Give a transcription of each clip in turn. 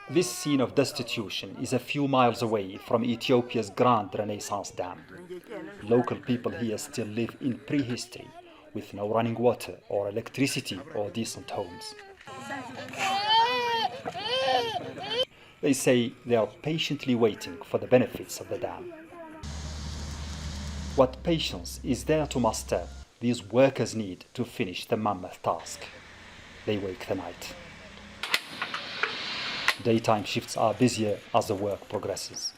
This scene of destitution is a few miles away from Ethiopia's Grand Renaissance Dam. Local people here still live in prehistory, with no running water or electricity or decent homes. They say they are patiently waiting for the benefits of the dam. What patience is there to muster these workers need to finish the mammoth task? They wake the night. Daytime shifts are busier as the work progresses.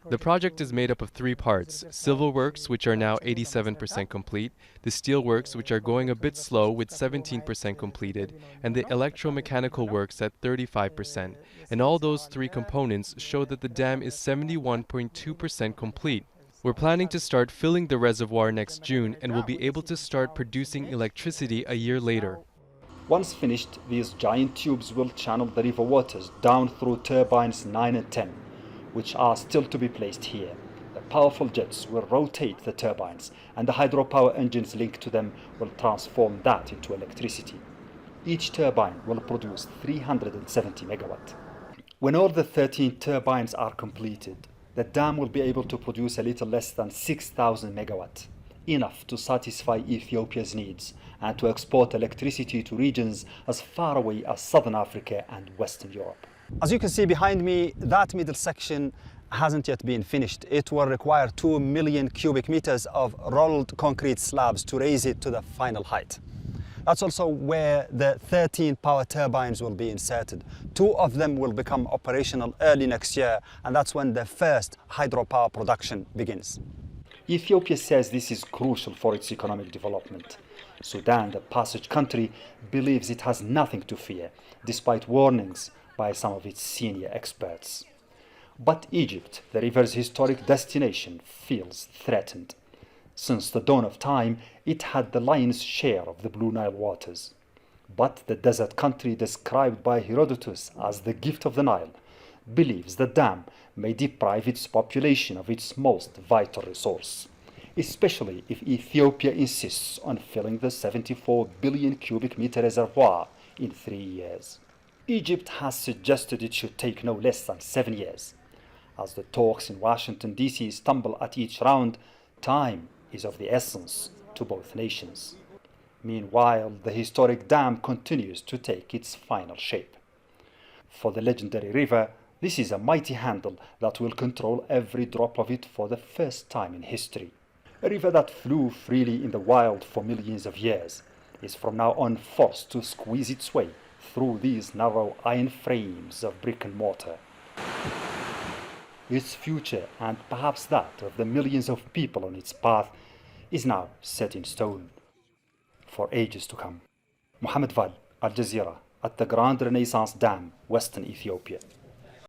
The project is made up of three parts: civil works, which are now 87% complete, the steel works, which are going a bit slow with 17% completed, and the electromechanical works at 35%. And all those three components show that the dam is 71.2% complete. We're planning to start filling the reservoir next June and will be able to start producing electricity a year later. Once finished, these giant tubes will channel the river waters down through turbines 9 and 10, which are still to be placed here. The powerful jets will rotate the turbines, and the hydropower engines linked to them will transform that into electricity. Each turbine will produce 370 megawatt. When all the 13 turbines are completed, the dam will be able to produce a little less than 6,000 megawatt, enough to satisfy Ethiopia's needs and to export electricity to regions as far away as Southern Africa and Western Europe. As you can see behind me, that middle section hasn't yet been finished. It will require 2 million cubic meters of rolled concrete slabs to raise it to the final height. That's also where the 13 power turbines will be inserted. 2 of them will become operational early next year, and that's when the first hydropower production begins. Ethiopia says this is crucial for its economic development. Sudan, the passage country, believes it has nothing to fear, despite warnings by some of its senior experts. But Egypt, the river's historic destination, feels threatened. Since the dawn of time, it had the lion's share of the Blue Nile waters. But the desert country described by Herodotus as the gift of the Nile believes the dam may deprive its population of its most vital resource, especially if Ethiopia insists on filling the 74 billion cubic meter reservoir in 3 years. Egypt has suggested it should take no less than 7 years. As the talks in Washington, D.C. stumble at each round, time is of the essence to both nations. Meanwhile, the historic dam continues to take its final shape. For the legendary river, this is a mighty handle that will control every drop of it for the first time in history. A river that flew freely in the wild for millions of years is from now on forced to squeeze its way through these narrow iron frames of brick and mortar. Its future, and perhaps that of the millions of people on its path, is now set in stone for ages to come. Mohammed Val, Al Jazeera, at the Grand Renaissance Dam, Western Ethiopia.